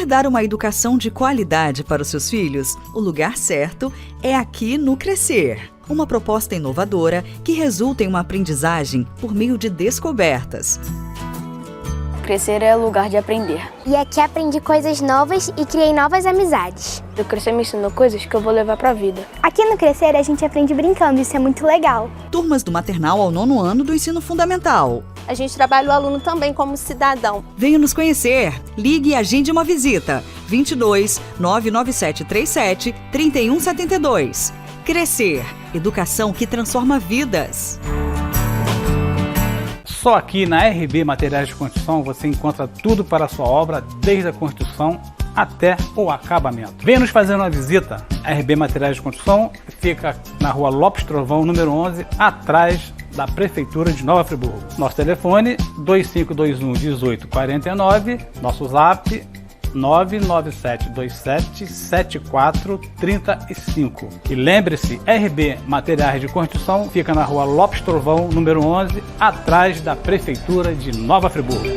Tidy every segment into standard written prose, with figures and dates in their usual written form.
Quer dar uma educação de qualidade para os seus filhos? O lugar certo é aqui no Crescer. Uma proposta inovadora que resulta em uma aprendizagem por meio de descobertas. Crescer é lugar de aprender. E aqui aprendi coisas novas e criei novas amizades. O Crescer me ensinou coisas que eu vou levar pra vida. Aqui no Crescer a gente aprende brincando, isso é muito legal. Turmas do maternal ao 9º ano do ensino fundamental. A gente trabalha o aluno também como cidadão. Venha nos conhecer. Ligue e agende uma visita. 22 99737 3172. Crescer. Educação que transforma vidas. Só aqui na RB Materiais de Construção você encontra tudo para a sua obra, desde a construção até o acabamento. Venha nos fazer uma visita. A RB Materiais de Construção fica na rua Lopes Trovão, número 11, atrás da Prefeitura de Nova Friburgo. Nosso telefone 2521-1849, nosso zap 997277435. E lembre-se, RB Materiais de Construção fica na rua Lopes Trovão, número 11, atrás da Prefeitura de Nova Friburgo.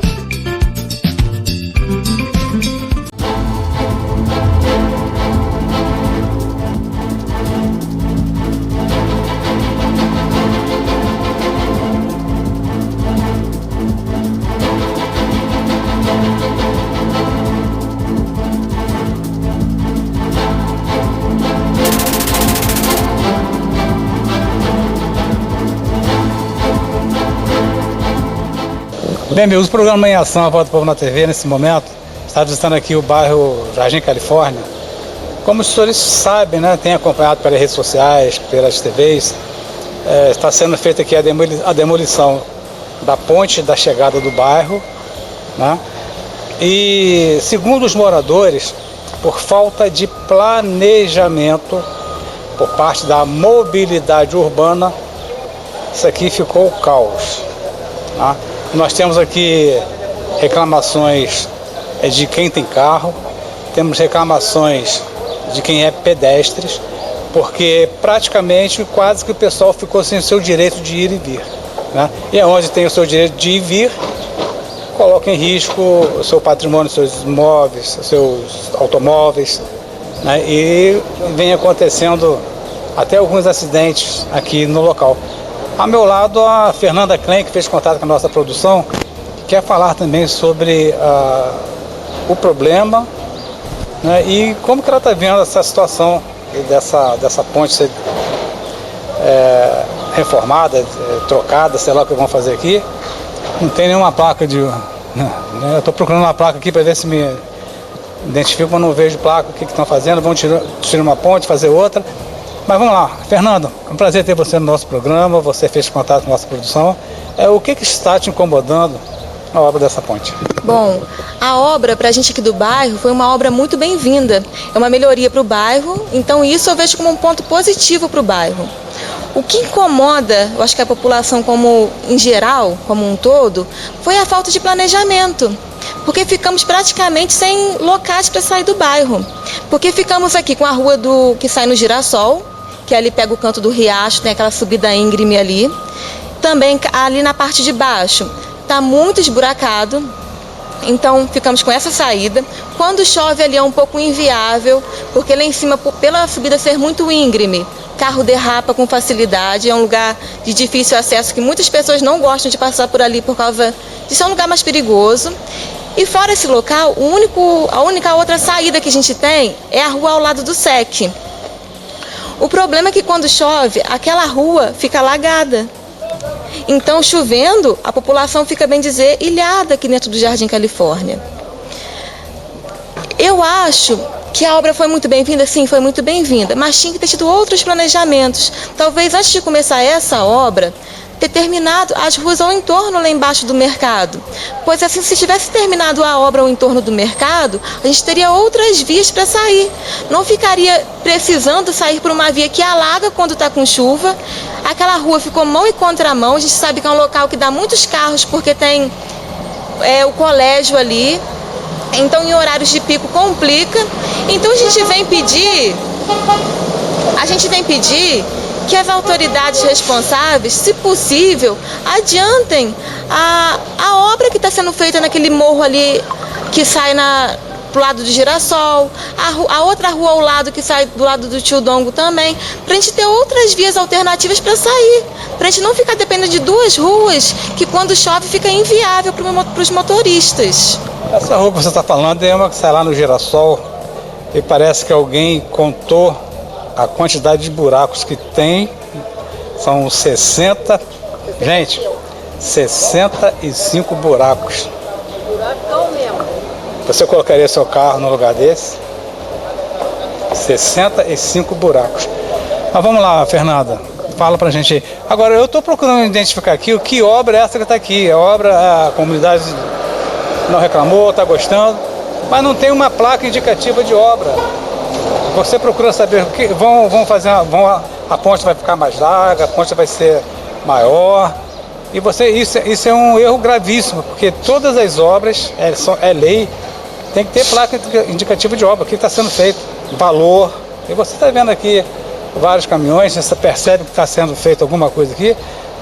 Bem, meus, o programa Em Ação, a Voz do Povo na TV, nesse momento, está visitando aqui o bairro Jardim Califórnia. Como os senhores sabem, né, tem acompanhado pelas redes sociais, pelas TVs, está sendo feita aqui a demolição da ponte da chegada do bairro, né? E, segundo os moradores, por falta de planejamento por parte da mobilidade urbana, isso aqui ficou o caos, tá? Nós temos aqui reclamações de quem tem carro, temos reclamações de quem é pedestres, porque praticamente quase que o pessoal ficou sem o seu direito de ir e vir, né? E é onde tem o seu direito de ir e vir, coloca em risco o seu patrimônio, seus imóveis, seus automóveis, né? E vem acontecendo até alguns acidentes aqui no local. Ao meu lado, a Fernanda Klein, que fez contato com a nossa produção, quer falar também sobre o problema, né, e como que ela está vendo essa situação dessa ponte ser reformada, trocada, sei lá o que vão fazer aqui. Não tem nenhuma placa de... né, eu estou procurando uma placa aqui para ver se me identifico, mas não vejo placa, o que estão fazendo, vão tirar uma ponte, fazer outra. Mas vamos lá, Fernando, é um prazer ter você no nosso programa, você fez contato com a nossa produção. O que está te incomodando na obra dessa ponte? Bom, a obra para a gente aqui do bairro foi uma obra muito bem-vinda. É uma melhoria para o bairro, então isso eu vejo como um ponto positivo para o bairro. O que incomoda, eu acho que a população em geral, como um todo, foi a falta de planejamento. Porque ficamos praticamente sem locais para sair do bairro. Porque ficamos aqui com a rua que sai no Girassol, que ali pega o canto do riacho, tem aquela subida íngreme ali. Também ali na parte de baixo está muito esburacado, então ficamos com essa saída. Quando chove ali é um pouco inviável, porque lá em cima, pela subida ser muito íngreme, carro derrapa com facilidade, é um lugar de difícil acesso que muitas pessoas não gostam de passar por ali por causa de ser um lugar mais perigoso. E fora esse local, a única outra saída que a gente tem é a rua ao lado do SEC. O problema é que quando chove, aquela rua fica alagada. Então, chovendo, a população fica, bem dizer, ilhada aqui dentro do Jardim Califórnia. Eu acho que a obra foi muito bem-vinda, sim, foi muito bem-vinda, mas tinha que ter tido outros planejamentos. Talvez antes de começar essa obra, ter terminado as ruas ao entorno lá embaixo do mercado. Pois assim, se tivesse terminado a obra ao entorno do mercado, a gente teria outras vias para sair. Não ficaria precisando sair por uma via que alaga quando está com chuva. Aquela rua ficou mão e contramão, a gente sabe que é um local que dá muitos carros porque tem o colégio ali. Então em horários de pico complica. Então a gente vem pedir que as autoridades responsáveis, se possível, adiantem a obra que está sendo feita naquele morro ali que sai pro lado do Girassol, a outra rua ao lado que sai do lado do Tio Dongo também, para a gente ter outras vias alternativas para sair, para a gente não ficar dependendo de duas ruas que quando chove fica inviável para os motoristas. Essa rua que você está falando é uma que sai lá no Girassol e parece que alguém contou a quantidade de buracos que tem, são 60, gente, 65 buracos. Buracão mesmo. Você colocaria seu carro no lugar desse? 65 buracos. Mas vamos lá, Fernanda, fala pra gente aí. Agora, eu estou procurando identificar aqui o que obra é essa que está aqui. A comunidade não reclamou, está gostando, mas não tem uma placa indicativa de obra. Você procura saber o que vão fazer, a ponte vai ficar mais larga, a ponte vai ser maior. E isso é um erro gravíssimo, porque todas as obras, é lei, tem que ter placa indicativa de obra, o que está sendo feito, valor. E você está vendo aqui vários caminhões, você percebe que está sendo feito alguma coisa aqui,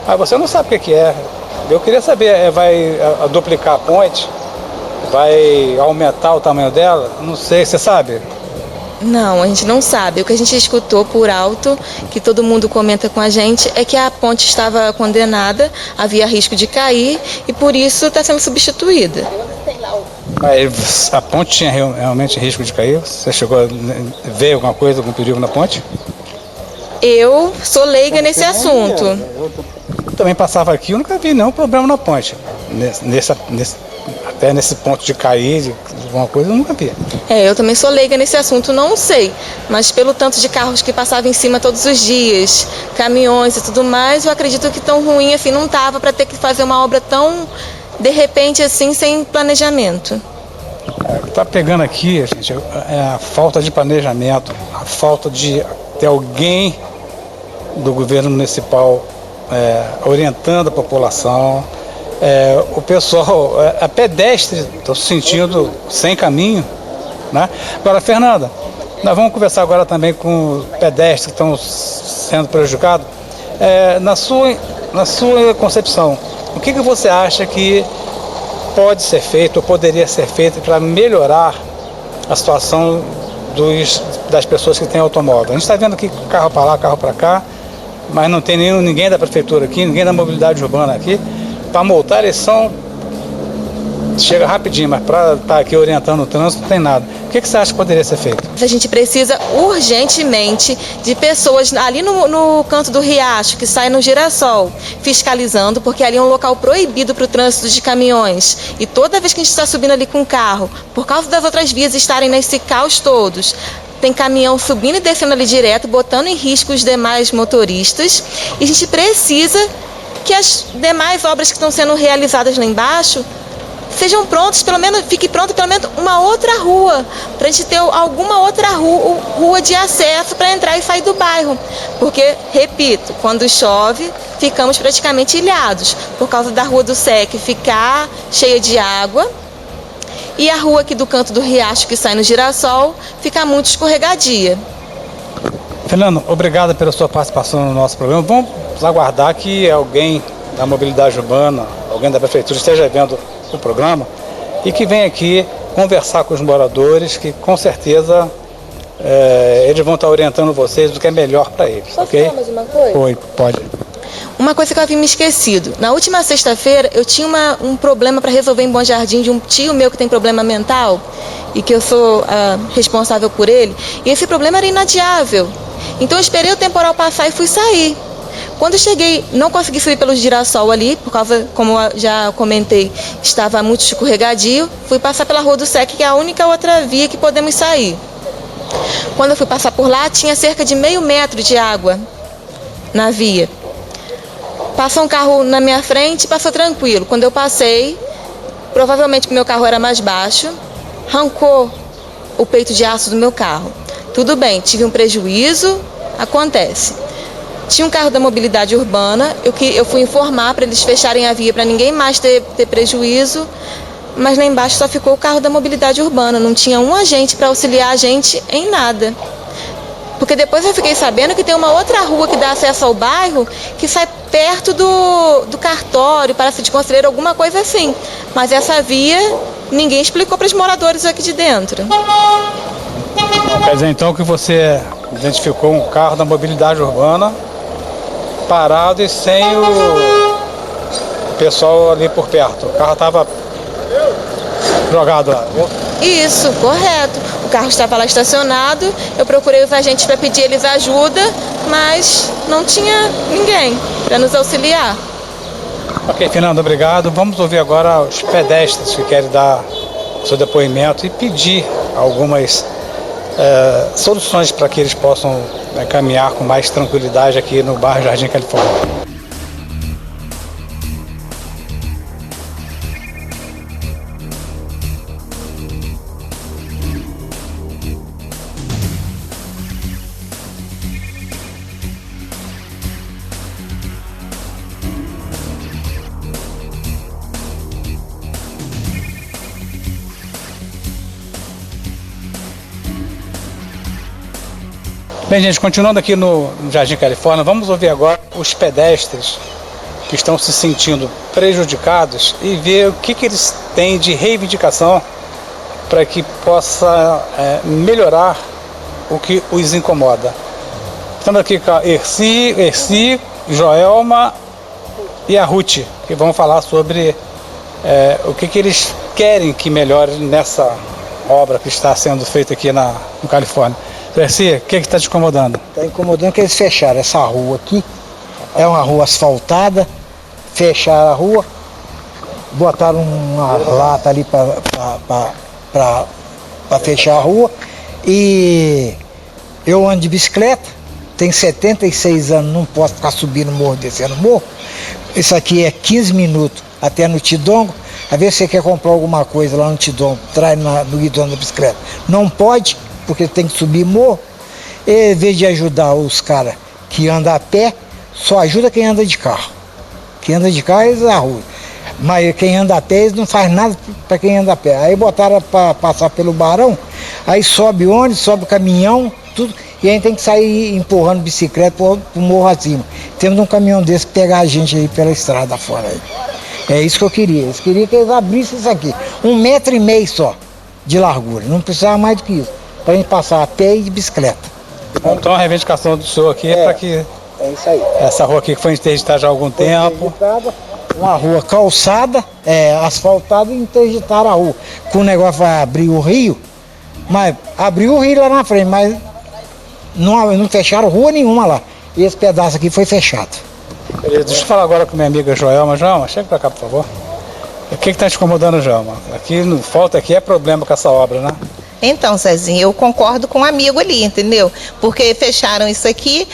mas você não sabe o que é. Eu queria saber, vai duplicar a ponte? Vai aumentar o tamanho dela? Não sei, você sabe? Não, a gente não sabe. O que a gente escutou por alto, que todo mundo comenta com a gente, é que a ponte estava condenada, havia risco de cair e por isso está sendo substituída. Mas a ponte tinha realmente risco de cair? Você chegou a ver alguma coisa, algum perigo na ponte? Eu sou leiga nesse assunto. Eu também passava aqui, eu nunca vi nenhum problema na ponte. Até nesse ponto de cair, de alguma coisa, eu nunca vi. Eu também sou leiga nesse assunto, não sei. Mas pelo tanto de carros que passavam em cima todos os dias, caminhões e tudo mais, eu acredito que tão ruim assim não estava para ter que fazer uma obra tão de repente assim, sem planejamento. Está pegando aqui, gente, a falta de planejamento, a falta de ter alguém do governo municipal orientando a população. O pessoal, a pedestre, estou se sentindo sem caminho, né? Agora, Fernanda, nós vamos conversar agora também com pedestres que estão sendo prejudicados. Na sua concepção, o que você acha que pode ser feito ou poderia ser feito para melhorar a situação das pessoas que têm automóvel? A gente está vendo aqui carro para lá, carro para cá, mas não tem ninguém da prefeitura aqui, ninguém da mobilidade urbana aqui. Para multar, eles chega rapidinho, mas para estar aqui orientando o trânsito não tem nada. O que você acha que poderia ser feito? A gente precisa urgentemente de pessoas ali no canto do riacho, que sai no Girassol, fiscalizando, porque ali é um local proibido para o trânsito de caminhões. E toda vez que a gente está subindo ali com o carro, por causa das outras vias estarem nesse caos todos, tem caminhão subindo e descendo ali direto, botando em risco os demais motoristas. E a gente precisa que as demais obras que estão sendo realizadas lá embaixo sejam prontas, fique pronta pelo menos uma outra rua, para a gente ter alguma outra rua de acesso para entrar e sair do bairro. Porque, repito, quando chove, ficamos praticamente ilhados, por causa da rua do SEC ficar cheia de água e a rua aqui do canto do riacho que sai no Girassol ficar muito escorregadia. Fernando, obrigado pela sua participação no nosso programa. Vamos aguardar que alguém da mobilidade urbana, alguém da prefeitura esteja vendo o programa e que venha aqui conversar com os moradores, que com certeza eles vão estar orientando vocês do que é melhor para eles. Posso ok? falar mais uma coisa? Oi, pode. Uma coisa que eu havia me esquecido. Na última sexta-feira eu tinha um problema para resolver em Bom Jardim de um tio meu que tem problema mental e que eu sou responsável por ele. E esse problema era inadiável. Então eu esperei o temporal passar e fui sair. Quando eu cheguei, não consegui subir pelo Girassol ali, por causa, como eu já comentei, estava muito escorregadio. Fui passar pela Rua do SEC, que é a única outra via que podemos sair. Quando eu fui passar por lá, tinha cerca de meio metro de água na via. Passou um carro na minha frente, passou tranquilo. Quando eu passei, provavelmente o meu carro era mais baixo, arrancou o peito de aço do meu carro. Tudo bem, tive um prejuízo, acontece. Tinha um carro da mobilidade urbana, eu fui informar para eles fecharem a via para ninguém mais ter prejuízo, mas lá embaixo só ficou o carro da mobilidade urbana, não tinha um agente para auxiliar a gente em nada. Porque depois eu fiquei sabendo que tem uma outra rua que dá acesso ao bairro, que sai perto do cartório, Palácio de Conselheiro, alguma coisa assim. Mas essa via ninguém explicou para os moradores aqui de dentro. Quer dizer então que você identificou um carro da mobilidade urbana parado e sem o pessoal ali por perto. O carro estava jogado lá, viu? Isso, correto. O carro estava lá estacionado, eu procurei os agentes para pedir eles ajuda, mas não tinha ninguém para nos auxiliar. Ok, Fernando, obrigado. Vamos ouvir agora os pedestres que querem dar seu depoimento e pedir algumas soluções para que eles possam caminhar com mais tranquilidade aqui no bairro Jardim Califórnia. Bem, gente, continuando aqui no Jardim Califórnia, vamos ouvir agora os pedestres que estão se sentindo prejudicados e ver o que eles têm de reivindicação para que possa melhorar o que os incomoda. Estamos aqui com a Erci, Joelma e a Ruth, que vão falar sobre o que eles querem que melhore nessa obra que está sendo feita aqui no Califórnia. Erci, o que está te incomodando? Está incomodando que eles fecharam essa rua aqui. É uma rua asfaltada. Fecharam a rua, botaram uma lata ali para fechar a rua. E eu ando de bicicleta, tenho 76 anos, não posso ficar subindo morro, descendo morro. Isso aqui é 15 minutos até no Tidongo. Às vezes você quer comprar alguma coisa lá no Tidongo, traz no guidão da bicicleta. Não pode, porque tem que subir morro. E, em vez de ajudar os caras que andam a pé, só ajuda quem anda de carro. Quem anda de carro, eles arrumam. Mas quem anda a pé, eles não faz nada para quem anda a pé. Aí botaram para passar pelo Barão, aí sobe ônibus, sobe caminhão, tudo. E aí tem que sair empurrando bicicleta pro morro acima. Temos um caminhão desse que pegar a gente aí pela estrada fora aí. É isso que eu queria. Eu queria que eles abrissem isso aqui. 1,5 metro só de largura. Não precisava mais do que isso. Para a gente passar a pé e de bicicleta. Então a reivindicação do senhor aqui é para que isso aí. Essa rua aqui que foi interditada já há algum tempo. Uma rua calçada, asfaltada, e interditaram a rua. Com o negócio vai abrir o rio, mas abriu o rio lá na frente, mas não fecharam rua nenhuma lá. E esse pedaço aqui foi fechado. Beleza, deixa eu falar agora com minha amiga Joelma. Joelma, chega pra cá, por favor. O que está te incomodando, Joelma? Aqui, falta aqui é problema com essa obra, né? Então, Cezinha, eu concordo com um amigo ali, entendeu? Porque fecharam isso aqui,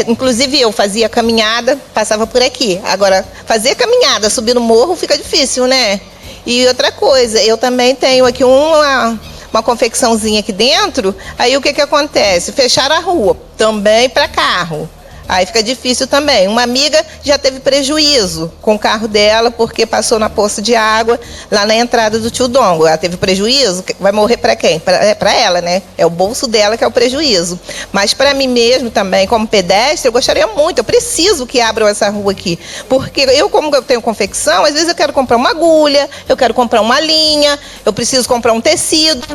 inclusive eu fazia caminhada, passava por aqui. Agora, fazer caminhada, subir no morro fica difícil, né? E outra coisa, eu também tenho aqui uma confecçãozinha aqui dentro, aí o que acontece? Fecharam a rua, também para carro. Aí fica difícil também. Uma amiga já teve prejuízo com o carro dela porque passou na poça de água lá na entrada do Tidongo. Ela teve prejuízo, vai morrer para quem? Para ela, né? É o bolso dela que é o prejuízo. Mas para mim mesmo também, como pedestre, eu gostaria muito, eu preciso que abram essa rua aqui. Porque eu, como eu tenho confecção, às vezes eu quero comprar uma agulha, eu quero comprar uma linha, eu preciso comprar um tecido.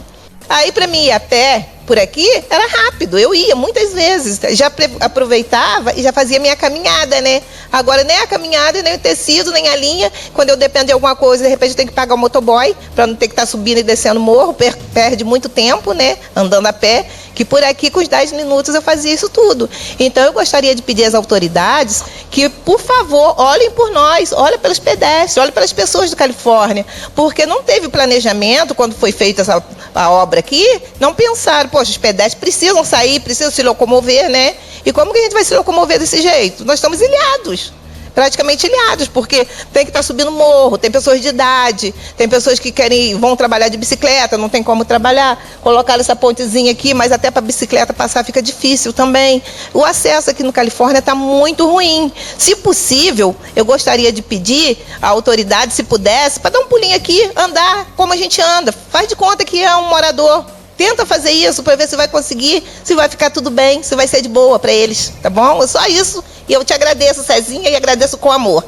Aí para mim ir a pé por aqui era rápido, eu ia muitas vezes, já aproveitava e já fazia minha caminhada, né? Agora nem a caminhada, nem o tecido, nem a linha, quando eu dependo de alguma coisa, de repente eu tenho que pagar o motoboy para não ter que estar subindo e descendo o morro, perde muito tempo, né? Andando a pé, que por aqui com os 10 minutos eu fazia isso tudo. Então eu gostaria de pedir às autoridades que, por favor, olhem por nós, olhem pelos pedestres, olhem pelas pessoas do Califórnia, porque não teve planejamento quando foi feita a obra aqui, não pensaram, poxa, os pedestres precisam sair, precisam se locomover, né? E como que a gente vai se locomover desse jeito? Nós estamos ilhados, praticamente ilhados, porque tem que estar subindo morro, tem pessoas de idade, tem pessoas que vão trabalhar de bicicleta, não tem como trabalhar, colocaram essa pontezinha aqui, mas até para a bicicleta passar fica difícil também. O acesso aqui no Califórnia está muito ruim. Se possível, eu gostaria de pedir à autoridade, se pudesse, para dar um pulinho aqui, andar como a gente anda, faz de conta que é um morador. Tenta fazer isso para ver se vai conseguir, se vai ficar tudo bem, se vai ser de boa para eles, tá bom? É só isso. E eu te agradeço, Cezinha, e agradeço com amor.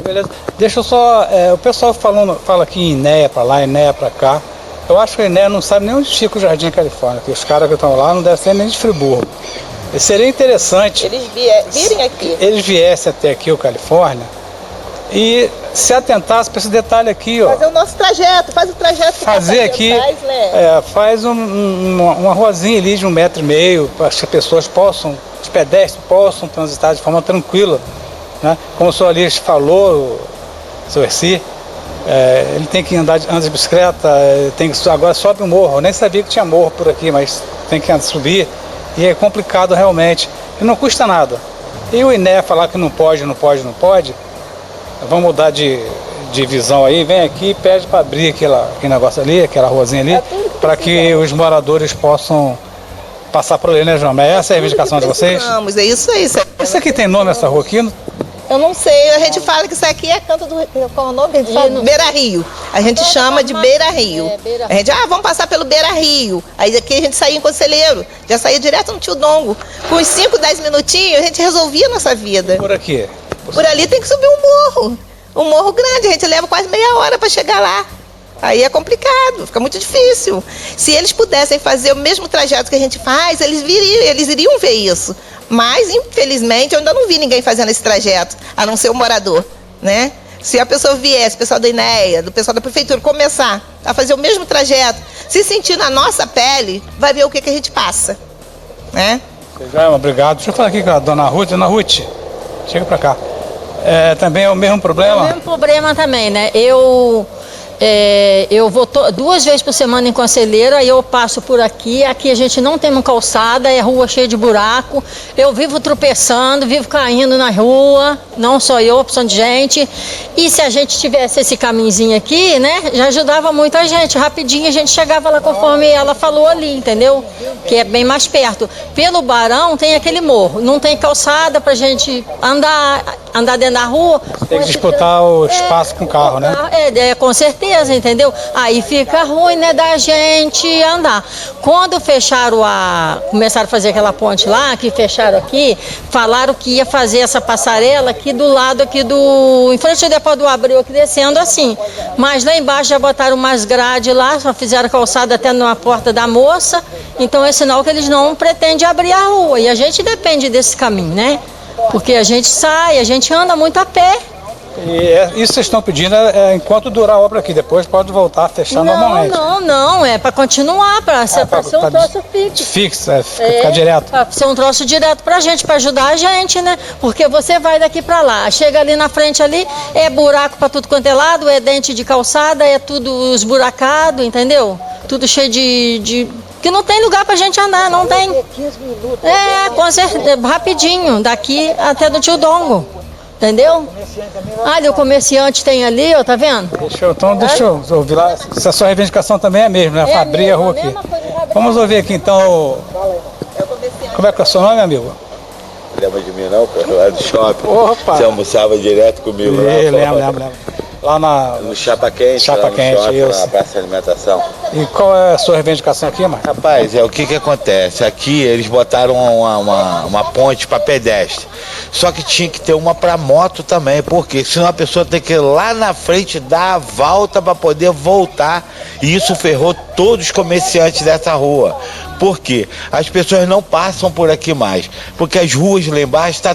Beleza. Deixa eu só... o pessoal fala aqui em INEA pra lá, INEA pra cá. Eu acho que a INEA não sabe nem onde fica o Jardim Califórnia, que os caras que estão lá não devem ser nem de Friburgo. E seria interessante... Eles virem aqui. Eles viessem até aqui, o Califórnia, e se atentasse para esse detalhe aqui, ó. Fazer o nosso trajeto, faz o trajeto que fazer aqui, faz uma ruazinha ali de 1,5 metro, para que as pessoas possam, os pedestres possam transitar de forma tranquila, né? Como o senhor ali falou, o senhor Erci, ele tem que andar de bicicleta, agora sobe o morro. Eu nem sabia que tinha morro por aqui, mas tem que subir, e é complicado realmente, e não custa nada. E o INEA falar que não pode, vamos mudar de visão aí, vem aqui e pede para abrir aquele negócio ali, aquela ruazinha ali, para que os moradores possam passar por ali, né, João? Mas essa é a reivindicação de vocês? Vamos, é isso aí. Isso aqui tem nome, essa rua aqui? Eu não sei, a gente fala que isso aqui é canto do... Qual é o nome? Beira Rio. A gente chama de Beira Rio. A gente, vamos passar pelo Beira Rio. Aí aqui a gente saía em Conselheiro, já saía direto no Tio Dongo. Com uns 5, 10 minutinhos, a gente resolvia a nossa vida. Por aqui? Por ali tem que subir um morro grande, a gente leva quase meia hora para chegar lá. Aí é complicado, fica muito difícil. Se eles pudessem fazer o mesmo trajeto que a gente faz, eles iriam ver isso. Mas, infelizmente, eu ainda não vi ninguém fazendo esse trajeto, a não ser o morador, né? Se a pessoa viesse, o pessoal da INEA, do pessoal da prefeitura, começar a fazer o mesmo trajeto, se sentir na nossa pele, vai ver o que a gente passa, né? Obrigado. Deixa eu falar aqui com a dona Ruth. Dona Ruth, chega pra cá. Também é o mesmo problema? É o mesmo problema também, né? Eu vou 2 vezes por semana em Conselheiro, aí eu passo por aqui. Aqui a gente não tem uma calçada, é rua cheia de buraco. Eu vivo tropeçando, vivo caindo na rua, não só eu, opção de gente. E se a gente tivesse esse caminhozinho aqui, né, já ajudava muito a gente. Rapidinho a gente chegava lá conforme ela falou ali, entendeu? Que é bem mais perto. Pelo Barão tem aquele morro, não tem calçada pra gente andar dentro da rua. Tem que disputar o espaço com o carro, né? Com certeza, entendeu? Aí fica ruim, né, da gente andar. Quando começaram a fazer aquela ponte lá, que fecharam aqui, falaram que ia fazer essa passarela aqui do lado aqui em frente ao Depósito do Abril, aqui descendo assim. Mas lá embaixo já botaram umas grades lá, só fizeram calçada até na porta da moça. Então é sinal que eles não pretendem abrir a rua. E a gente depende desse caminho, né? Porque a gente sai, a gente anda muito a pé. E isso vocês estão pedindo enquanto durar a obra aqui, depois pode voltar a fechar normalmente. Não, é para continuar, para ser um troço fixo. Fixo, ficar direto. Para ser um troço direto pra gente, para ajudar a gente, né? Porque você vai daqui para lá, chega ali na frente ali, é buraco para tudo quanto é lado, é dente de calçada, é tudo esburacado, entendeu? Tudo cheio que não tem lugar pra gente andar, não tem. 15 minutos. Com certeza, rapidinho, daqui até do Tio Dongo. Entendeu? Ali o comerciante tem ali, ó, tá vendo? Deixa eu ouvir lá. Se a sua reivindicação também é mesmo, né? Abrir a rua aqui. Vamos ouvir aqui então. Como é que é o seu nome, amigo? Lembra de mim não, cara? Lá do shopping. Opa! Você almoçava direto comigo lá? Lembro. Lá no Chapa Quente, Chapa Quente, shopping, isso. na praça de alimentação. E qual é a sua reivindicação aqui, Marcos? Rapaz, o que acontece? Aqui eles botaram uma ponte para pedestre. Só que tinha que ter uma para moto também, porque senão a pessoa tem que ir lá na frente dar a volta para poder voltar. E isso ferrou todos os comerciantes dessa rua. Por quê? As pessoas não passam por aqui mais. Porque as ruas lá embaixo estão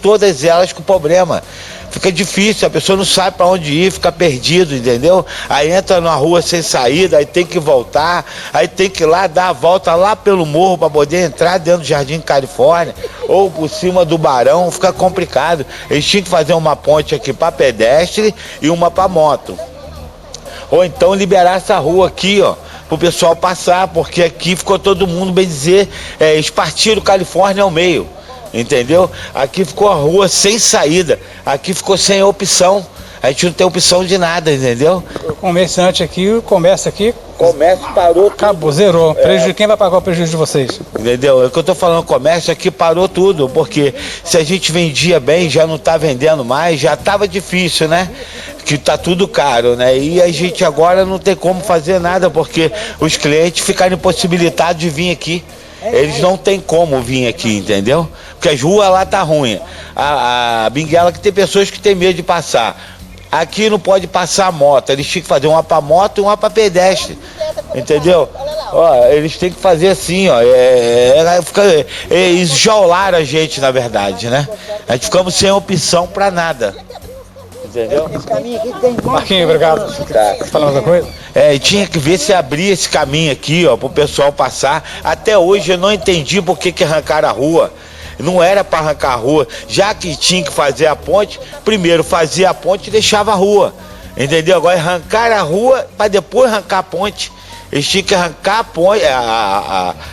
todas elas com problema. Fica difícil, a pessoa não sabe para onde ir, fica perdido, entendeu? Aí entra numa rua sem saída, aí tem que voltar, aí tem que ir lá dar a volta lá pelo morro para poder entrar dentro do Jardim Califórnia ou por cima do Barão, fica complicado. Eles tinham que fazer uma ponte aqui para pedestre e uma para moto. Ou então liberar essa rua aqui, ó, pro pessoal passar, porque aqui ficou todo mundo, bem dizer, eles partiram Califórnia ao meio. Entendeu? Aqui ficou a rua sem saída, aqui ficou sem opção, a gente não tem opção de nada, entendeu? O comerciante aqui, o comércio aqui... Comércio parou tudo. Acabou, zerou. Quem vai pagar o prejuízo de vocês? Entendeu? É o que eu tô falando, o comércio aqui parou tudo, porque se a gente vendia bem, já não tá vendendo mais, já tava difícil, né? Que tá tudo caro, né? E a gente agora não tem como fazer nada, porque os clientes ficaram impossibilitados de vir aqui. Eles não tem como vir aqui, entendeu? Porque as ruas lá tá ruim. A Benguela que tem pessoas que tem medo de passar. Aqui não pode passar moto, eles tinham que fazer uma para moto e uma para pedestre, entendeu? Ó, eles têm que fazer assim, ó, eles jaularam a gente, na verdade, né? A gente ficamos sem opção para nada, entendeu? Marquinhos, obrigado. Tá. Falando outra coisa? Tinha que ver se abria esse caminho aqui, ó, pro pessoal passar. Até hoje eu não entendi por que arrancaram a rua. Não era para arrancar a rua, já que tinha que fazer a ponte, primeiro fazia a ponte e deixava a rua, entendeu? Agora arrancar a rua para depois arrancar a ponte. Eles tinham que arrancar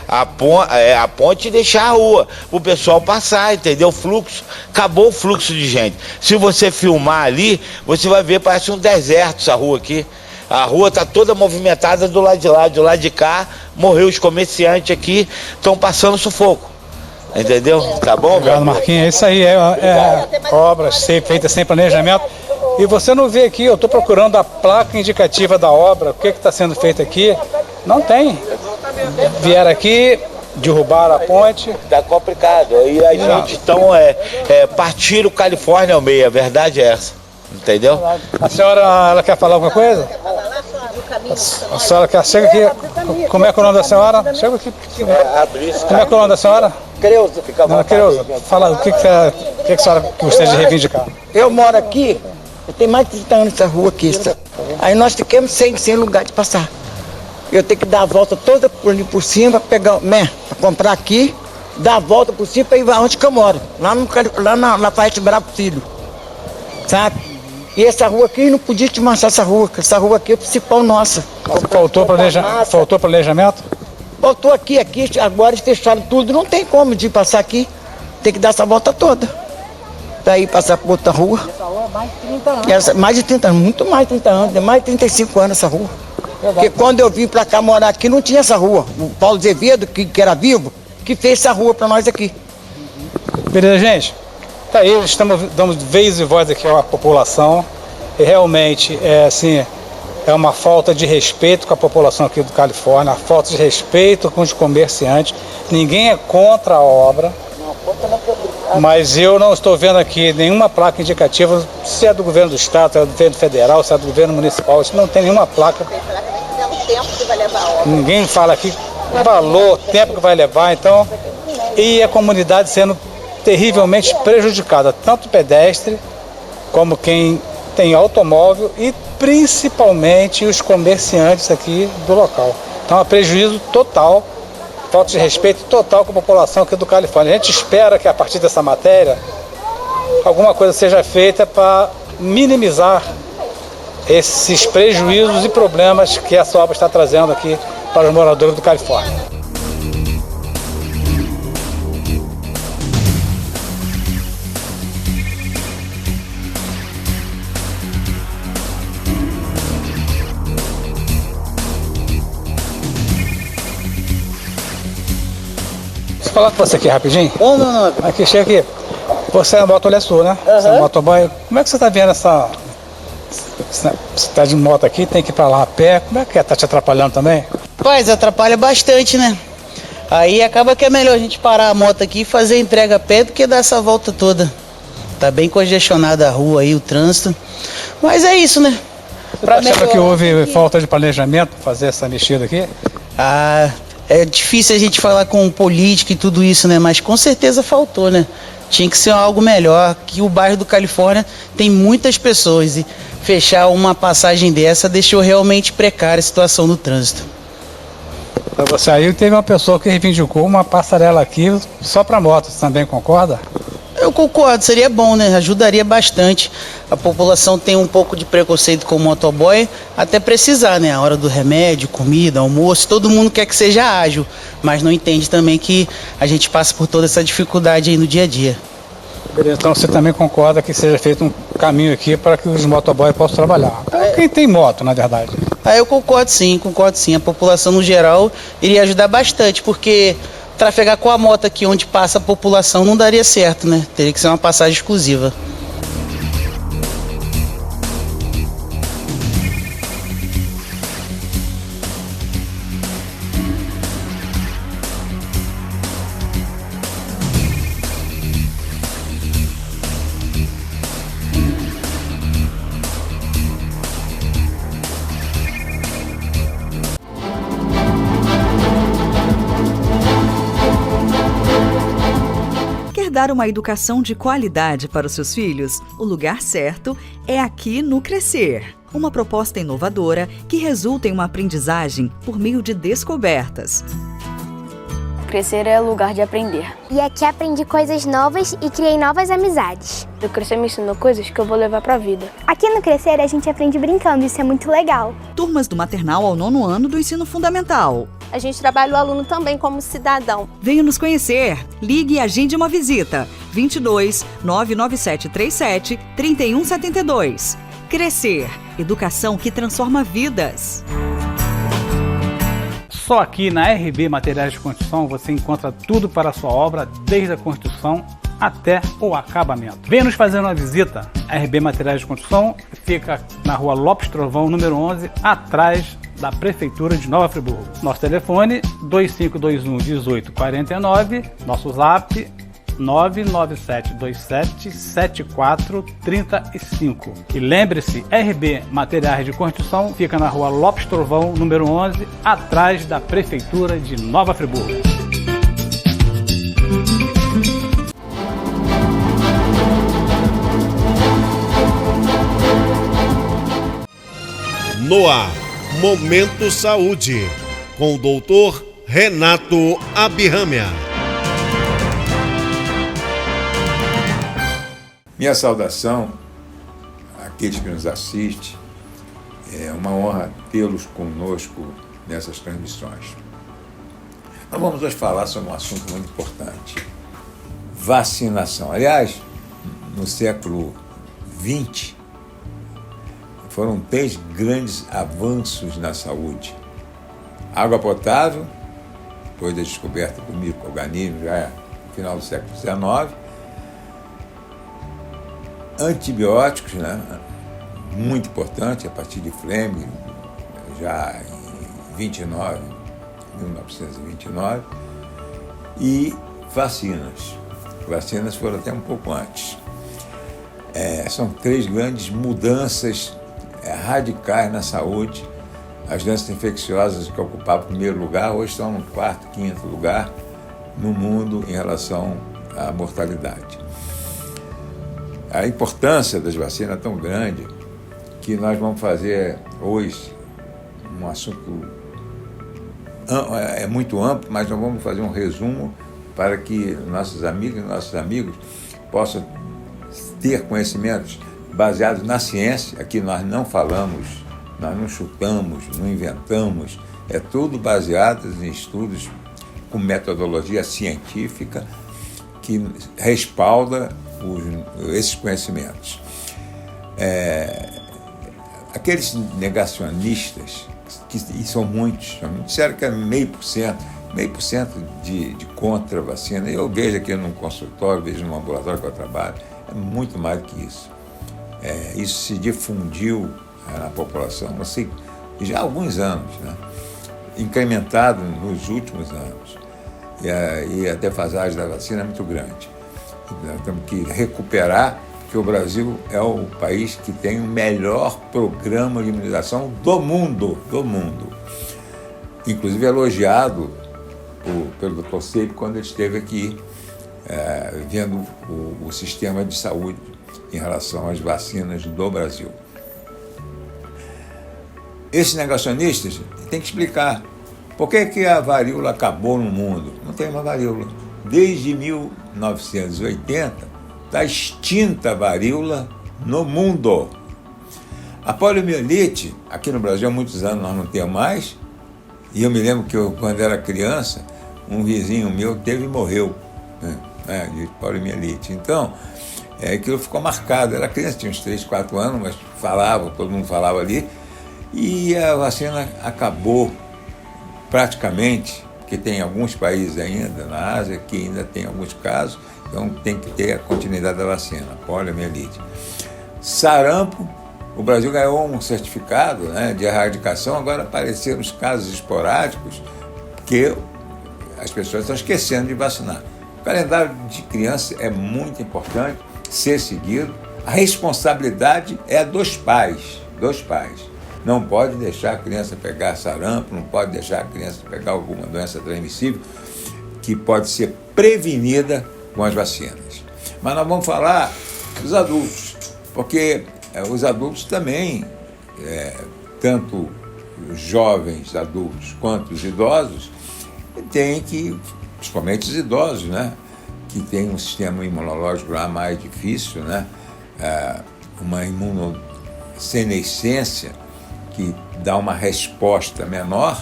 a ponte e deixar a rua, para o pessoal passar, entendeu? O fluxo, acabou o fluxo de gente. Se você filmar ali, você vai ver, parece um deserto essa rua aqui. A rua está toda movimentada do lado de lá, do lado de cá, morreu os comerciantes aqui, estão passando sufoco. Entendeu? Tá bom? Obrigado, Marquinhos. É isso aí, obras feitas sem planejamento. E você não vê aqui, eu estou procurando a placa indicativa da obra, o que está sendo feito aqui. Não tem. Vieram aqui, derrubaram a ponte. Tá complicado. E a gente, então, partir o Califórnia ao meio, a verdade é essa. Entendeu? A senhora, ela quer falar alguma coisa? A senhora quer, chega aqui, como é que é o nome da senhora? Chega aqui. Como é que é o nome da senhora? Creuza. Creuza, fala o que a senhora gostaria de reivindicar. Eu moro aqui, tem mais de 30 anos essa rua aqui. Aí nós ficamos sem lugar de passar. Eu tenho que dar a volta toda por cima, pegar, pra comprar aqui, dar a volta por cima para ir onde que eu moro. Lá na Faete Bravo Filho. Sabe? E essa rua aqui, não podia te manchar essa rua aqui é o principal nossa. Faltou planejamento? Faltou aqui, agora eles fecharam tudo, não tem como de passar aqui. Tem que dar essa volta toda. Daí passar por outra rua. Mais de 30 anos, muito mais de 30 anos, mais de 35 anos essa rua. Porque quando eu vim pra cá morar aqui, não tinha essa rua. O Paulo Azevedo, que era vivo, que fez essa rua pra nós aqui. Beleza, gente? Tá aí, estamos dando vez e voz aqui à população. E realmente, é uma falta de respeito com a população aqui do Califórnia, a falta de respeito com os comerciantes. Ninguém é contra a obra, mas eu não estou vendo aqui nenhuma placa indicativa, se é do governo do estado, se é do governo federal, se é do governo municipal, isso não tem nenhuma placa. Ninguém fala aqui o valor, tempo que vai levar, então, e a comunidade sendo terrivelmente prejudicada, tanto pedestre como quem tem automóvel e principalmente os comerciantes aqui do local. Então é um prejuízo total, falta de respeito total com a população aqui do Califórnia. A gente espera que a partir dessa matéria alguma coisa seja feita para minimizar esses prejuízos e problemas que essa obra está trazendo aqui para os moradores do Califórnia. Deixa eu falar com você aqui rapidinho. Não. Aqui, chega aqui. Você é moto, é sua, né? Você é motoboy. Como é que você está vendo essa... Você está de moto aqui, tem que ir para lá a pé. Como é que é? Tá te atrapalhando também? Pois, atrapalha bastante, né? Aí acaba que é melhor a gente parar a moto aqui e fazer a entrega a pé do que dar essa volta toda. Tá bem congestionada a rua aí, o trânsito. Mas é isso, né? Você achava que houve falta de planejamento para fazer essa mexida aqui? É difícil a gente falar com política e tudo isso, né? Mas com certeza faltou, né? Tinha que ser algo melhor, que o bairro do Califórnia tem muitas pessoas e fechar uma passagem dessa deixou realmente precária a situação do trânsito. Você aí teve uma pessoa que reivindicou uma passarela aqui só para motos, você também concorda? Eu concordo, seria bom, né? Ajudaria bastante. A população tem um pouco de preconceito com o motoboy, até precisar, né? A hora do remédio, comida, almoço, todo mundo quer que seja ágil, mas não entende também que a gente passa por toda essa dificuldade aí no dia a dia. Beleza, então você também concorda que seja feito um caminho aqui para que os motoboys possam trabalhar? Quem tem moto, na verdade. Eu concordo sim. A população no geral iria ajudar bastante, porque trafegar com a moto aqui onde passa a população não daria certo, né? Teria que ser uma passagem exclusiva. dar uma educação de qualidade para os seus filhos, o lugar certo é aqui no Crescer. Uma proposta inovadora que resulta em uma aprendizagem por meio de descobertas. Crescer é lugar de aprender. E aqui aprendi coisas novas e criei novas amizades. O Crescer me ensinou coisas que eu vou levar pra vida. Aqui no Crescer a gente aprende brincando, isso é muito legal. Turmas do maternal ao 9º ano do ensino fundamental. A gente trabalha o aluno também como cidadão. Venha nos conhecer. Ligue e agende uma visita. 22 99737 3172. Crescer. Educação que transforma vidas. Só aqui na RB Materiais de Construção você encontra tudo para a sua obra, desde a construção até o acabamento. Venha nos fazer uma visita. A RB Materiais de Construção fica na rua Lopes Trovão, número 11, atrás da Prefeitura de Nova Friburgo. Nosso telefone 2521-1849, nosso zap 997277435. E lembre-se, RB Materiais de Construção fica na rua Lopes Trovão, número 11, atrás da Prefeitura de Nova Friburgo. No ar, Momento Saúde, com o Dr. Renato Abirramia. Minha saudação àqueles que nos assistem. É uma honra tê-los conosco nessas transmissões. Nós vamos hoje falar sobre um assunto muito importante: vacinação. Aliás, no século XX, foram 3 grandes avanços na saúde. Água potável, depois da descoberta do micro-organismo, já no final do século XIX. Antibióticos, né? Muito importante, a partir de Fleming, já em 1929, e vacinas. Vacinas foram até um pouco antes. São 3 grandes mudanças radicais na saúde. As doenças infecciosas que ocupavam o primeiro lugar, hoje estão no 4º, 5º lugar no mundo em relação à mortalidade. A importância das vacinas é tão grande que nós vamos fazer hoje um assunto muito amplo, mas nós vamos fazer um resumo para que nossos amigos e nossos amigos possam ter conhecimentos baseados na ciência. Aqui nós não falamos, nós não chutamos, não inventamos, é tudo baseado em estudos com metodologia científica que respalda esses conhecimentos. Aqueles negacionistas, e são muitos, disseram que é 0,5% de contra a vacina. Eu vejo aqui no consultório, vejo no laboratório que eu trabalho, é muito mais do que isso. Isso se difundiu na população, assim, já há alguns anos, né? Incrementado nos últimos anos. E a defasagem da vacina é muito grande. Nós temos que recuperar, porque o Brasil é o país que tem o melhor programa de imunização do mundo. Inclusive elogiado pelo Dr. Seip quando ele esteve aqui vendo o sistema de saúde em relação às vacinas do Brasil. Esses negacionistas têm que explicar por que a varíola acabou no mundo. Não tem uma varíola. Desde 1980, está extinta a varíola no mundo. A poliomielite, aqui no Brasil há muitos anos nós não temos mais, e eu me lembro que quando era criança, um vizinho meu teve e morreu, né, de poliomielite. Então, aquilo ficou marcado. Era criança, tinha uns 3, 4 anos, mas falava, todo mundo falava ali, e a vacina acabou praticamente, porque tem alguns países ainda na Ásia que ainda tem alguns casos, então tem que ter a continuidade da vacina, poliomielite. Sarampo, o Brasil ganhou um certificado, né, de erradicação, agora apareceram os casos esporádicos, porque as pessoas estão esquecendo de vacinar. O calendário de criança é muito importante ser seguido. A responsabilidade é dos pais. Não pode deixar a criança pegar sarampo, não pode deixar a criança pegar alguma doença transmissível que pode ser prevenida com as vacinas. Mas nós vamos falar dos adultos, porque os adultos também, tanto os jovens adultos quanto os idosos, têm que, principalmente os idosos, né, que têm um sistema imunológico lá mais difícil, né, uma imunossenescência que dá uma resposta menor,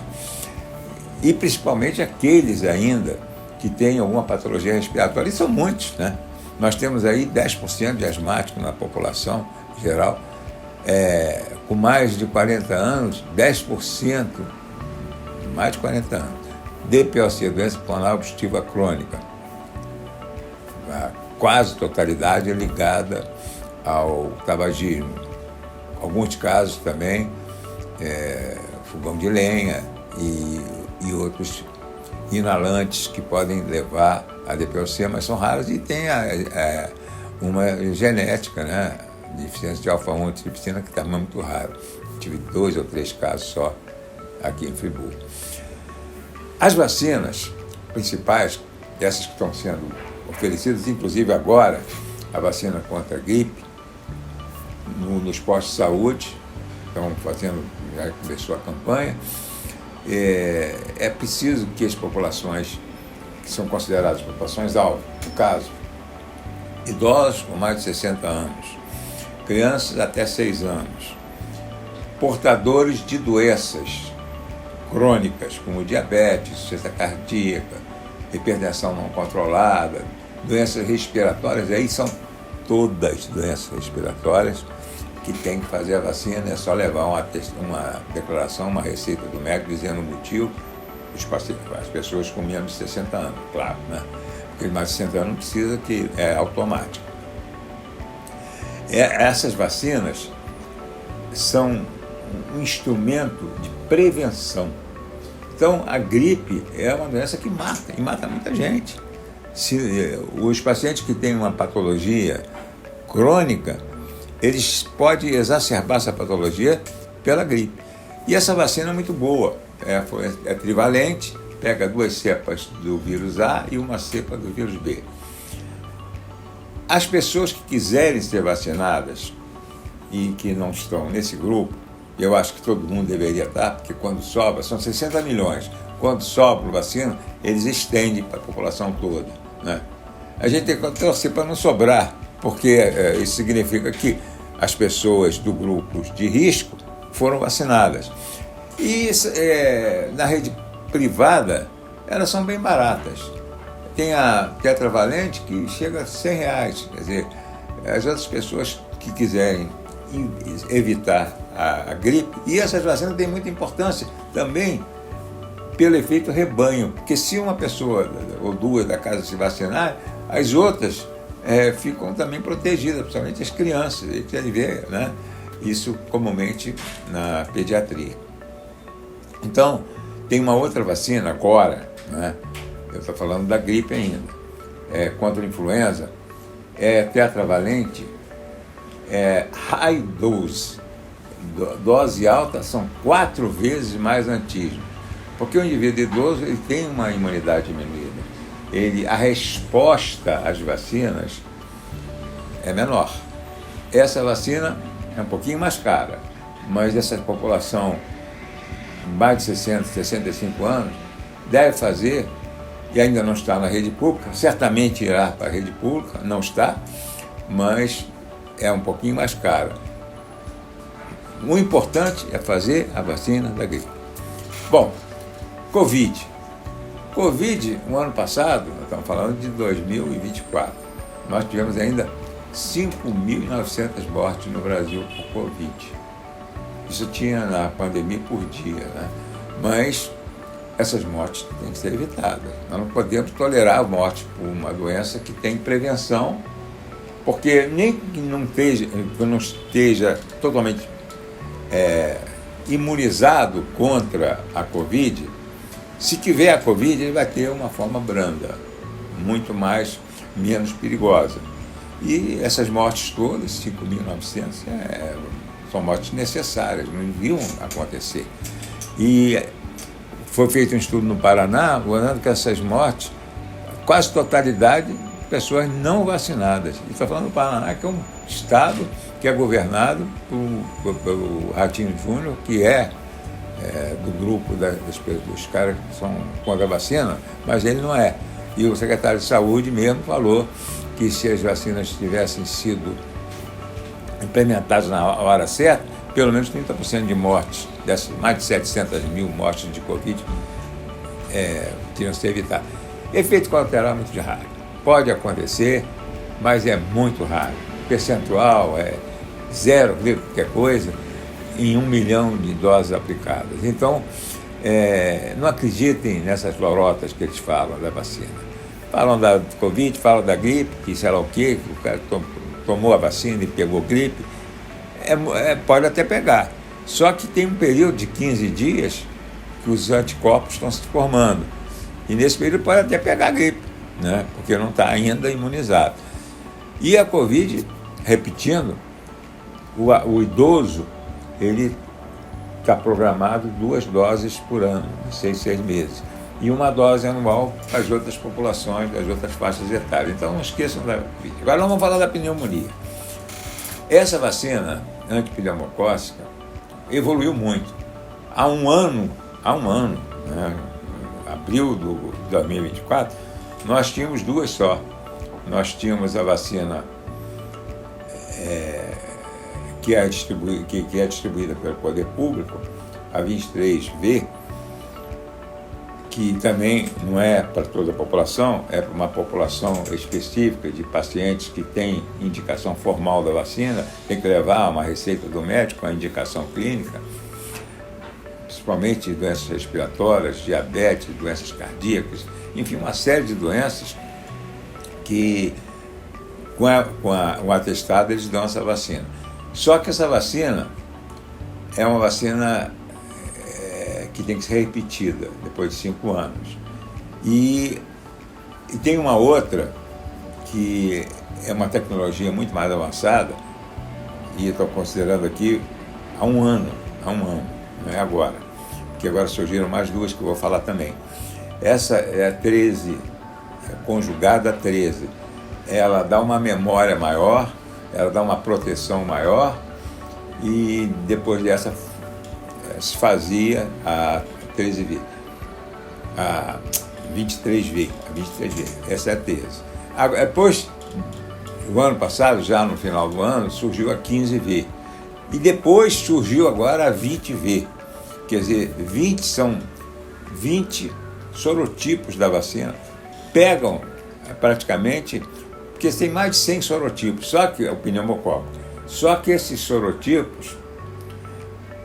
e principalmente aqueles ainda que têm alguma patologia respiratória, e são muitos, né? Nós temos aí 10% de asmáticos na população geral, com mais de 40 anos, 10%, mais de 40 anos, DPOC, doença pulmonar obstrutiva crônica. A quase totalidade é ligada ao tabagismo. Alguns casos também, fogão de lenha e outros inalantes que podem levar a DPOC, mas são raros e tem uma genética, né? Deficiência de alfa-1 antitripsina, que está muito raro. Tive 2 ou 3 casos só aqui em Friburgo. As vacinas principais, essas que estão sendo oferecidas, inclusive agora, a vacina contra a gripe, nos postos de saúde, estão fazendo, já começou a campanha. É preciso que as populações que são consideradas populações-alvo, no caso, idosos com mais de 60 anos, crianças até 6 anos, portadores de doenças crônicas, como diabetes, insuficiência cardíaca, hipertensão não controlada, doenças respiratórias, aí são todas doenças respiratórias que tem que fazer a vacina, é só levar uma declaração, uma receita do médico dizendo o motivo, as pessoas com menos de 60 anos, claro, né? Porque mais de 60 anos não precisa, que é automático. Essas vacinas são um instrumento de prevenção. Então, a gripe é uma doença que mata, e mata muita gente. Os pacientes que têm uma patologia crônica, eles podem exacerbar essa patologia pela gripe. E essa vacina é muito boa, é trivalente, pega 2 cepas do vírus A e uma cepa do vírus B. As pessoas que quiserem ser vacinadas e que não estão nesse grupo, eu acho que todo mundo deveria estar, porque quando sobra, são 60 milhões, quando sobra vacina, eles estendem para a população toda, né? A gente tem que torcer para não sobrar, porque isso significa que as pessoas do grupo de risco foram vacinadas. E na rede privada, elas são bem baratas. Tem a tetravalente que chega a R$100, quer dizer, as outras pessoas que quiserem evitar a gripe, e essas vacinas têm muita importância também pelo efeito rebanho, porque se uma pessoa ou 2 da casa se vacinar, as outras ficam também protegidas, principalmente as crianças. A gente vê, né, isso comumente na pediatria. Então, tem uma outra vacina agora, né, eu estou falando da gripe ainda, contra a influenza, tetravalente, high dose, dose alta, são 4 vezes mais antígeno, porque o indivíduo idoso ele tem uma imunidade diminuída. A resposta às vacinas é menor. Essa vacina é um pouquinho mais cara, mas essa população mais de 60, 65 anos deve fazer, e ainda não está na rede pública, certamente irá para a rede pública, não está, mas é um pouquinho mais cara. O importante é fazer a vacina da gripe. Bom, Covid, o ano passado, nós estamos falando de 2024, nós tivemos ainda 5.900 mortes no Brasil por Covid. Isso tinha na pandemia por dia, né? Mas essas mortes têm que ser evitadas. Nós não podemos tolerar a morte por uma doença que tem prevenção, porque nem que não esteja totalmente imunizado contra a Covid, se tiver a Covid, ele vai ter uma forma branda, muito menos perigosa. E essas mortes todas, 5.900, são mortes necessárias, não deviam acontecer. E foi feito um estudo no Paraná, mostrando que essas mortes, quase totalidade, pessoas não vacinadas. E está falando do Paraná, que é um estado que é governado pelo Ratinho Júnior, que é do grupo dos caras que são contra a vacina, mas ele não é. E o secretário de Saúde mesmo falou que se as vacinas tivessem sido implementadas na hora certa, pelo menos 30% de mortes, dessas mais de 700 mil mortes de Covid, teriam sido evitadas. Efeito colateral é muito raro. Pode acontecer, mas é muito raro. O percentual é 0, qualquer coisa, em 1 milhão de doses aplicadas. Então, não acreditem nessas lorotas que eles falam da vacina. Falam da Covid, falam da gripe, que sei lá o quê, que o cara tomou a vacina e pegou gripe. Pode até pegar. Só que tem um período de 15 dias que os anticorpos estão se formando. E nesse período pode até pegar gripe, né? Porque não está ainda imunizado. E a Covid, repetindo, o idoso, ele está programado 2 doses por ano, 6 meses. E 1 dose anual para as outras populações, das outras faixas etárias. Então não esqueçam da Covid. Agora nós vamos falar da pneumonia. Essa vacina antipneumocócica evoluiu muito. Há um ano, né, abril de 2024, nós tínhamos 2 só. Nós tínhamos a vacina que é distribuída pelo poder público, a 23V, que também não é para toda a população, é para uma população específica de pacientes que têm indicação formal da vacina, tem que levar uma receita do médico, a indicação clínica, principalmente doenças respiratórias, diabetes, doenças cardíacas, enfim, uma série de doenças que com o atestado eles dão essa vacina. Só que essa vacina é uma vacina que tem que ser repetida depois de 5 anos. E tem uma outra que é uma tecnologia muito mais avançada, e estou considerando aqui há um ano, não é agora, porque agora surgiram mais 2 que eu vou falar também. Essa é a 13, conjugada a 13. Ela dá uma memória maior, ela dá uma proteção maior, e depois dessa se fazia a 13V, a 23V, essa é a 13. Depois, o ano passado, já no final do ano, surgiu a 15V. E depois surgiu agora a 20V. Quer dizer, 20 são 20 sorotipos da vacina. Pegam praticamente, porque tem mais de 100 sorotipos, só que o pneumocócico. Só que esses sorotipos,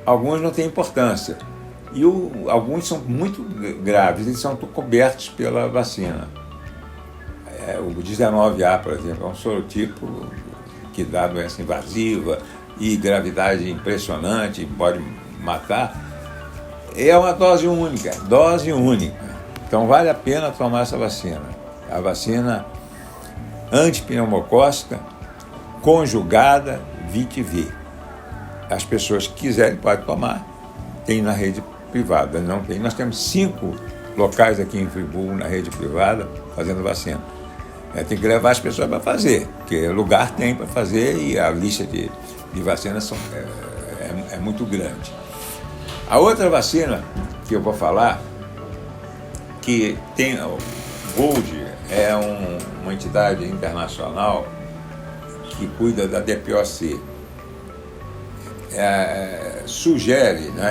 alguns não têm importância. E alguns são muito graves, eles são cobertos pela vacina. O 19A, por exemplo, é um sorotipo que dá doença invasiva e gravidade impressionante, pode matar. É uma dose única. Então vale a pena tomar essa vacina. A vacina antipneumocócica conjugada 20V. As pessoas que quiserem podem tomar. Tem na rede privada, não tem. Nós temos 5 locais aqui em Friburgo, na rede privada, fazendo vacina. Tem que levar as pessoas para fazer, porque lugar tem para fazer e a lista de vacinas é muito grande. A outra vacina que eu vou falar, que tem o Gold, é uma entidade internacional que cuida da DPOC. Sugere, não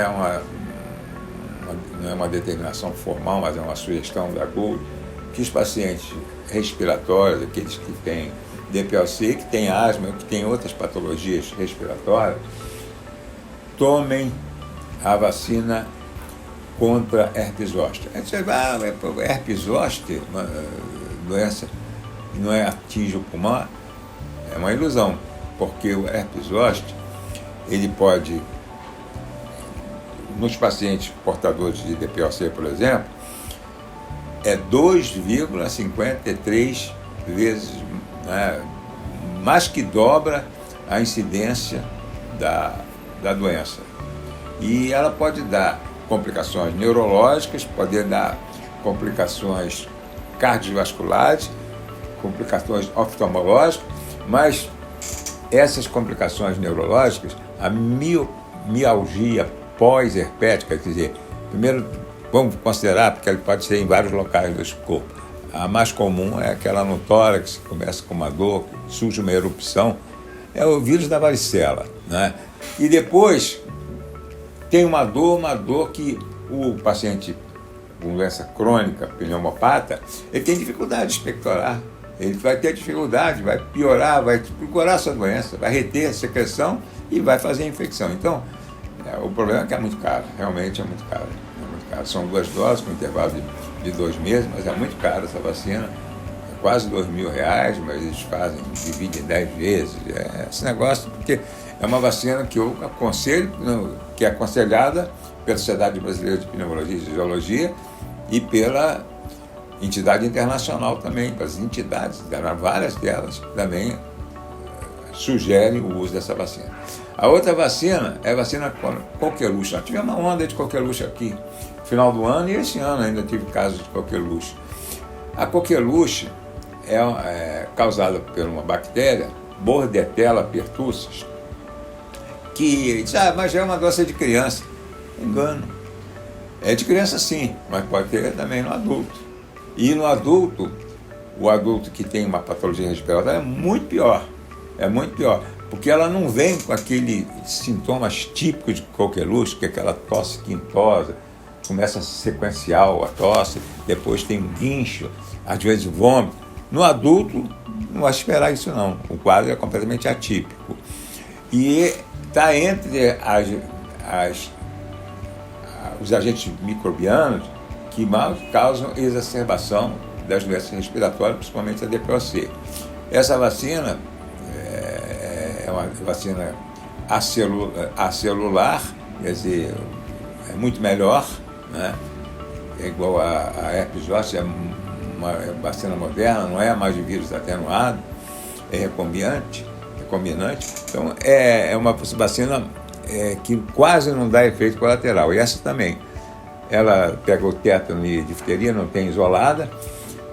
é uma determinação formal, mas é uma sugestão da Gold, que os pacientes respiratórios, aqueles que têm DPOC, que têm asma, que têm outras patologias respiratórias, tomem a vacina contra herpes zoster. Aí você vai, herpes zoster, uma doença que não atinge o pulmão, é uma ilusão, porque o herpes zoster, ele pode, nos pacientes portadores de DPOC, por exemplo, é 2,53 vezes, né, mais que dobra a incidência da doença. E ela pode dar complicações neurológicas, pode dar complicações cardiovasculares complicações oftalmológicas, mas essas complicações neurológicas, a mialgia pós-herpética, quer dizer, primeiro vamos considerar, porque ele pode ser em vários locais do corpo. A mais comum é aquela no tórax, que começa com uma dor, surge uma erupção, é o vírus da varicela, né? E depois tem uma dor que o paciente com doença crônica, pneumopata, ele tem dificuldade de expectorar, ele vai ter dificuldade, vai piorar, vai procurar a sua doença, vai reter a secreção e vai fazer a infecção. Então, o problema é que é muito caro, realmente é muito caro. São 2 doses com intervalo de 2 meses, mas é muito caro essa vacina, é quase R$2.000, mas eles dividem em 10 vezes. Esse negócio, porque é uma vacina que eu aconselho, que é aconselhada pela Sociedade Brasileira de Pneumologia e Fisiologia e pela entidade internacional também, pelas entidades, várias delas também sugerem o uso dessa vacina. A outra vacina é a vacina coqueluche. Nós tivemos uma onda de coqueluche aqui no final do ano e esse ano ainda tive casos de coqueluche. A coqueluche é causada por uma bactéria, Bordetella pertussis, que diz, mas é uma doença de criança. Engano. É de criança sim, mas pode ter também no adulto. E no adulto, o adulto que tem uma patologia respiratória é muito pior. É muito pior. Porque ela não vem com aqueles sintomas típicos de coqueluche, que é aquela tosse quintosa, começa sequencial a tosse, depois tem um guincho, às vezes vômito. No adulto, não vai esperar isso não. O quadro é completamente atípico. E está entre os agentes microbianos que mais causam exacerbação das doenças respiratórias, principalmente a DPOC. Essa vacina é uma vacina acelular, quer dizer, é muito melhor, né? É igual a herpes zoster, é uma vacina moderna, não é mais de vírus atenuado, é recombinante. Então, é uma vacina que quase não dá efeito colateral. E essa também. Ela pega o tétano e difteria, não tem isolada,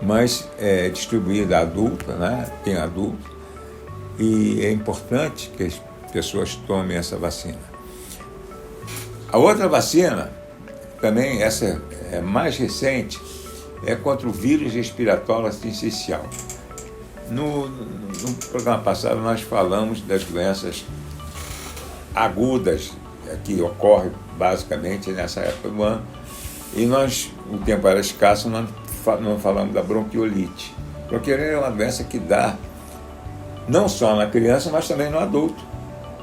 mas é distribuída adulta, né? Tem adulto. E é importante que as pessoas tomem essa vacina. A outra vacina, também essa é mais recente, é contra o vírus respiratório sincicial. No programa passado nós falamos das doenças agudas que ocorrem basicamente nessa época do ano, e o tempo era escasso, nós não falamos da bronquiolite. Bronquiolite é uma doença que dá não só na criança, mas também no adulto.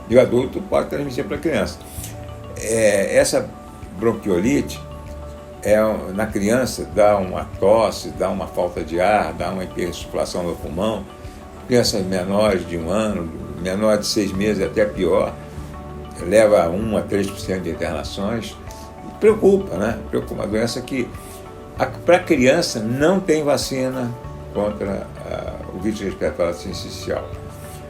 E o adulto pode transmitir para a criança. Essa bronquiolite, na criança, dá uma tosse, dá uma falta de ar, dá uma hipersufflação do pulmão. Crianças menores de 1 ano, menor de 6 meses, até pior, leva a 1 a 3% de internações. Preocupa, né? Preocupa. Uma doença que, para a criança, não tem vacina contra o vírus respiratório sincicial.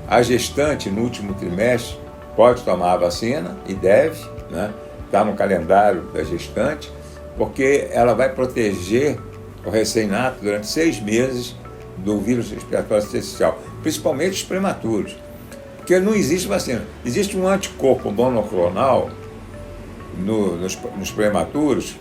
A gestante, no último trimestre, pode tomar a vacina e deve, né? Está no calendário da gestante, porque ela vai proteger o recém-nato durante 6 meses do vírus respiratório sincicial, principalmente os prematuros, porque não existe vacina. Existe um anticorpo monoclonal nos prematuros,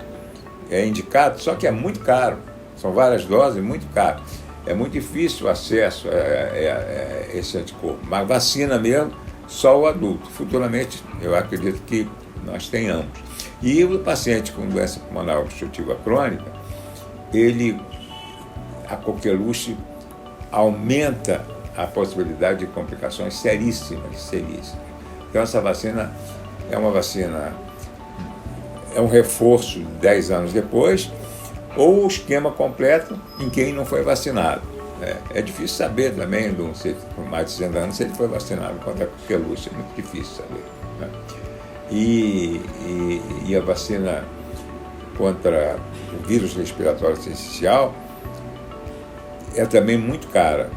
é indicado, só que é muito caro, são várias doses, muito caro. É muito difícil o acesso a esse anticorpo, mas vacina mesmo, só o adulto. Futuramente, eu acredito que nós tenhamos. E o paciente com doença pulmonar obstrutiva crônica, a coqueluche aumenta a possibilidade de complicações seríssimas. Então essa vacina é uma vacina, é um reforço 10 anos depois, ou o esquema completo em quem não foi vacinado. É difícil saber também, com mais de 60 anos, se ele foi vacinado contra a coqueluche, é muito difícil saber, né? E a vacina contra o vírus respiratório sincicial é também muito cara,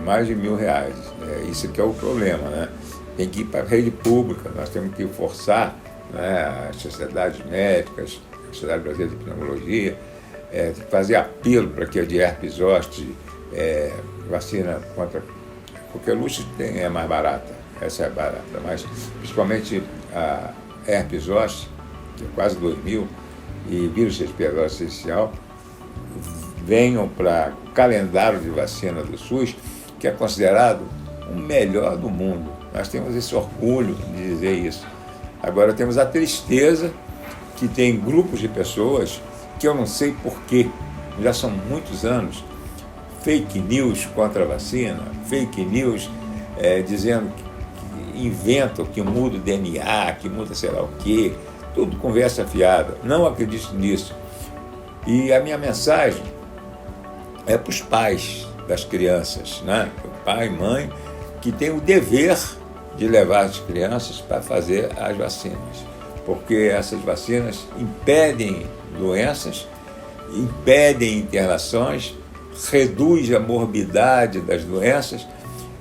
mais de R$1.000. Isso que é o problema, né? Tem que ir para a rede pública, nós temos que forçar, né, as sociedades médicas, a Sociedade Brasileira de Pneumologia, fazer apelo para que a de herpes zoster vacina contra coqueluche é mais barata, essa é barata, mas principalmente a herpes zoster, que é quase 2.000, e vírus respiratório essencial, venham para o calendário de vacina do SUS, que é considerado o melhor do mundo. Nós temos esse orgulho de dizer isso. Agora temos a tristeza que tem grupos de pessoas que eu não sei porquê, já são muitos anos, fake news contra a vacina, fake news dizendo que inventam, que muda o DNA, que muda sei lá o quê, tudo conversa fiada. Não acredito nisso. E a minha mensagem é para os pais das crianças, né? Pai e mãe, que tem o dever de levar as crianças para fazer as vacinas, porque essas vacinas impedem doenças, impedem internações, reduz a morbidade das doenças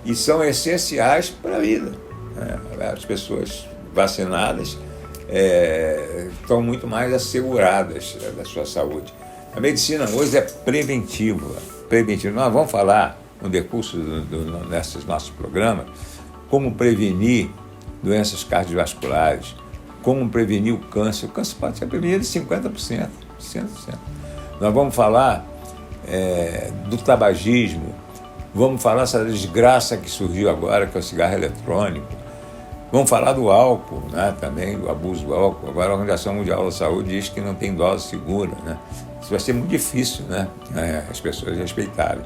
e são essenciais para a vida, né? As pessoas vacinadas estão muito mais asseguradas da sua saúde. A medicina hoje é preventiva. Nós vamos falar no decurso nesses nossos programas como prevenir doenças cardiovasculares, como prevenir o câncer. O câncer pode ser prevenido de 50%, 100%. Nós vamos falar do tabagismo, vamos falar dessa desgraça que surgiu agora, que é o cigarro eletrônico. Vamos falar do álcool, né, também, do abuso do álcool. Agora a Organização Mundial da Saúde diz que não tem dose segura, né? Isso vai ser muito difícil, né, as pessoas respeitarem.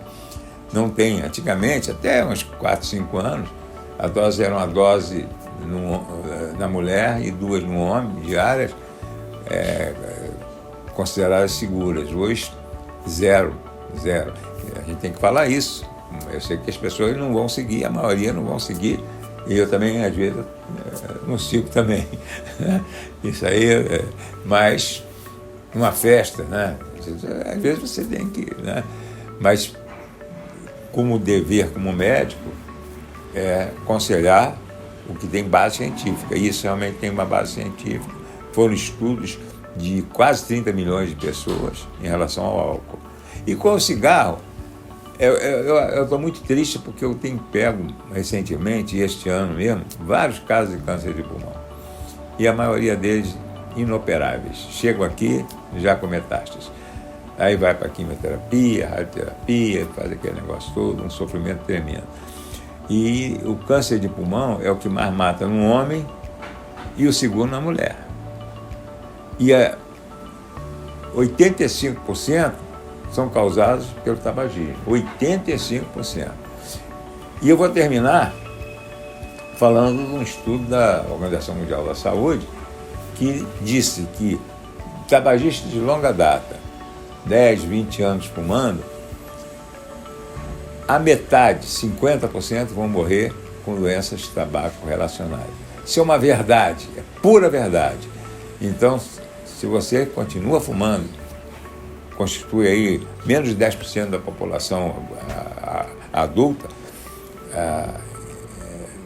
Não tem. Antigamente, até uns 4, 5 anos, a dose era uma dose na mulher e 2 no homem, diárias, consideradas seguras. Hoje, zero. A gente tem que falar isso. Eu sei que as pessoas não vão seguir, a maioria não vão seguir, e eu também, às vezes, não sigo também. Isso aí, mas numa festa, né? Às vezes você tem que, né? Mas como dever, como médico, aconselhar o que tem base científica. E isso realmente tem uma base científica. Foram estudos de quase 30 milhões de pessoas em relação ao álcool. E com o cigarro, eu estou muito triste porque eu tenho pego recentemente, este ano mesmo, vários casos de câncer de pulmão. E a maioria deles inoperáveis. Chegam aqui já com metástases. Aí vai para quimioterapia, radioterapia, faz aquele negócio todo, um sofrimento tremendo. E o câncer de pulmão é o que mais mata no homem e o segundo na mulher. E 85% são causados pelo tabagismo. 85%. E eu vou terminar falando de um estudo da Organização Mundial da Saúde que disse que tabagistas de longa data, 10, 20 anos fumando, a metade, 50%, vão morrer com doenças de tabaco relacionadas. Isso é uma verdade, é pura verdade. Então, se você continua fumando, constitui aí menos de 10% da população adulta,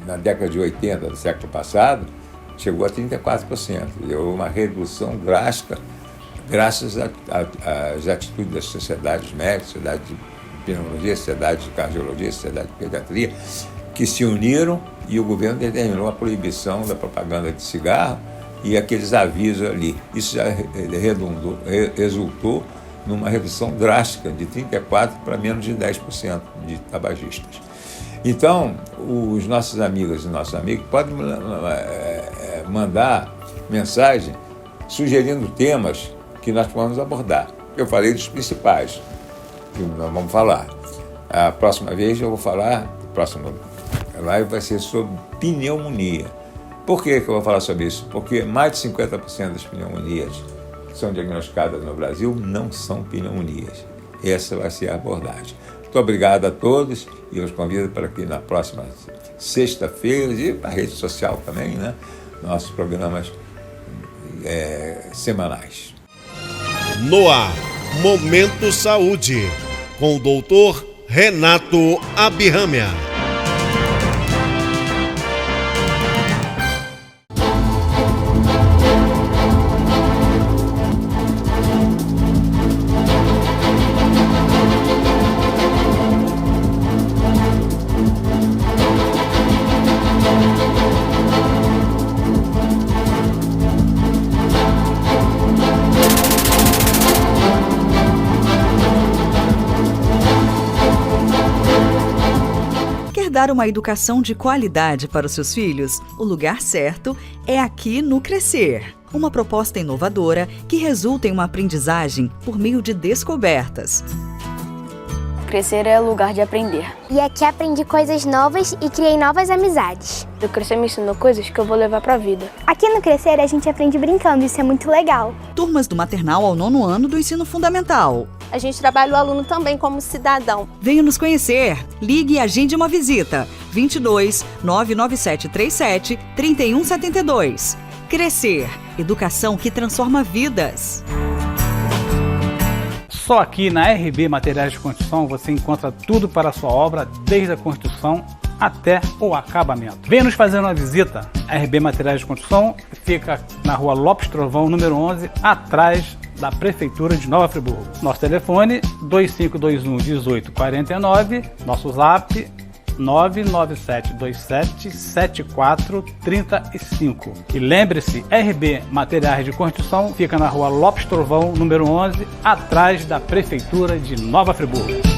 na década de 80 do século passado, chegou a 34%. Deu uma redução drástica graças às atitudes das sociedades médicas, sociedade de pneumologia, sociedade de cardiologia, sociedade de pediatria, que se uniram e o governo determinou a proibição da propaganda de cigarro e aqueles avisos ali. Isso já resultou numa redução drástica de 34% para menos de 10% de tabagistas. Então, os nossos amigos e nossos amigos podem mandar mensagem sugerindo temas que nós vamos abordar. Eu falei dos principais, que nós vamos falar. A próxima vez eu vou falar, a próxima live vai ser sobre pneumonia. Por que eu vou falar sobre isso? Porque mais de 50% das pneumonias que são diagnosticadas no Brasil não são pneumonias. Essa vai ser a abordagem. Muito obrigado a todos e eu os convido para que na próxima sexta-feira e para a rede social também, né? Nossos programas semanais. No ar, Momento Saúde, com o doutor Renato Abihamia. dar uma educação de qualidade para os seus filhos? O lugar certo é aqui no Crescer. Uma proposta inovadora que resulta em uma aprendizagem por meio de descobertas. Crescer é lugar de aprender. E aqui aprendi coisas novas e criei novas amizades. O Crescer me ensinou coisas que eu vou levar pra vida. Aqui no Crescer a gente aprende brincando, isso é muito legal. Turmas do maternal ao 9º ano do ensino fundamental. A gente trabalha o aluno também como cidadão. Venha nos conhecer. Ligue e agende uma visita. 22 99737 3172. Crescer. Educação que transforma vidas. Só aqui na RB Materiais de Construção você encontra tudo para a sua obra, desde a construção até o acabamento. Venha nos fazer uma visita. A RB Materiais de Construção fica na rua Lopes Trovão, número 11, atrás da Prefeitura de Nova Friburgo. Nosso telefone 2521-1849, nosso zap 997277435. E lembre-se, RB Materiais de Construção fica na rua Lopes Trovão, número 11, atrás da Prefeitura de Nova Friburgo.